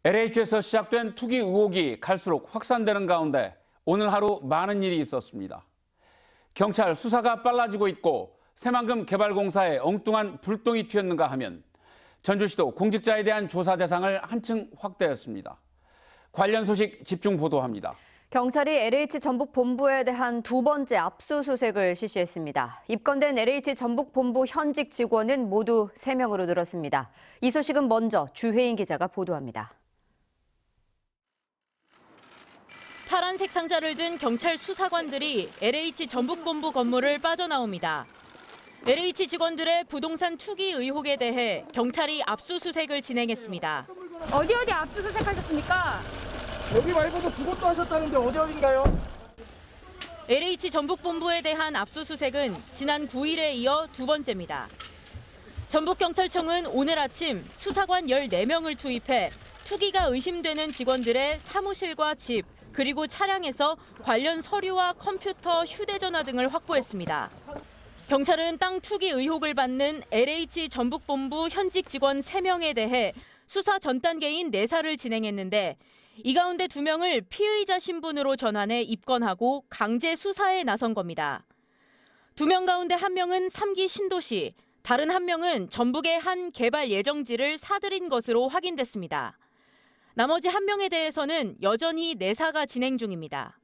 LH에서 시작된 투기 의혹이 갈수록 확산되는 가운데 오늘 하루 많은 일이 있었습니다. 경찰 수사가 빨라지고 있고 새만금 개발공사에 엉뚱한 불똥이 튀었는가 하면 전주시도 공직자에 대한 조사 대상을 한층 확대했습니다. 관련 소식 집중 보도합니다. 경찰이 LH 전북본부에 대한 두 번째 압수수색을 실시했습니다. 입건된 LH 전북본부 현직 직원은 모두 3명으로 늘었습니다. 이 소식은 먼저 주혜인 기자가 보도합니다. 파란색 상자를 든 경찰 수사관들이 LH 전북본부 건물을 빠져나옵니다. LH 직원들의 부동산 투기 의혹에 대해 경찰이 압수수색을 진행했습니다. 어디 압수수색하셨습니까? 여기 말고도 두 곳도 하셨다는데 어디인가요? LH 전북본부에 대한 압수수색은 지난 9일에 이어 두 번째입니다. 전북경찰청은 오늘 아침 수사관 14명을 투입해 투기가 의심되는 직원들의 사무실과 집, 그리고 차량에서 관련 서류와 컴퓨터, 휴대전화 등을 확보했습니다. 경찰은 땅 투기 의혹을 받는 LH 전북본부 현직 직원 3명에 대해 수사 전 단계인 내사를 진행했는데 이 가운데 2명을 피의자 신분으로 전환해 입건하고 강제 수사에 나선 겁니다. 2명 가운데 1명은 3기 신도시, 다른 1명은 전북의 한 개발 예정지를 사들인 것으로 확인됐습니다. 나머지 1명에 대해서는 여전히 내사가 진행 중입니다.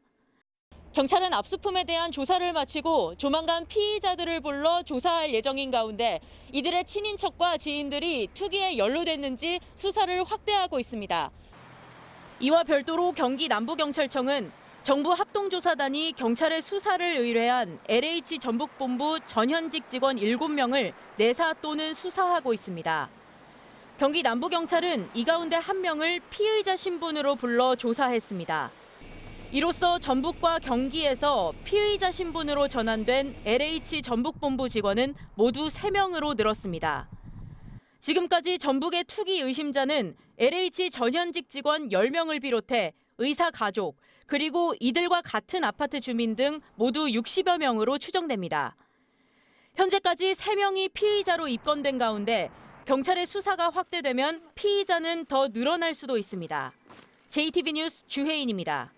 경찰은 압수품에 대한 조사를 마치고 조만간 피의자들을 불러 조사할 예정인 가운데 이들의 친인척과 지인들이 투기에 연루됐는지 수사를 확대하고 있습니다. 이와 별도로 경기 남부경찰청은 정부 합동조사단이 경찰의 수사를 의뢰한 LH 전북본부 전현직 직원 7명을 내사 또는 수사하고 있습니다. 경기 남부경찰은 이 가운데 1명을 피의자 신분으로 불러 조사했습니다. 이로써 전북과 경기에서 피의자 신분으로 전환된 LH 전북본부 직원은 모두 3명으로 늘었습니다. 지금까지 전북의 투기 의심자는 LH 전현직 직원 10명을 비롯해 의사 가족, 그리고 이들과 같은 아파트 주민 등 모두 60여 명으로 추정됩니다. 현재까지 3명이 피의자로 입건된 가운데 경찰의 수사가 확대되면 피의자는 더 늘어날 수도 있습니다. JTV 뉴스 주혜인입니다.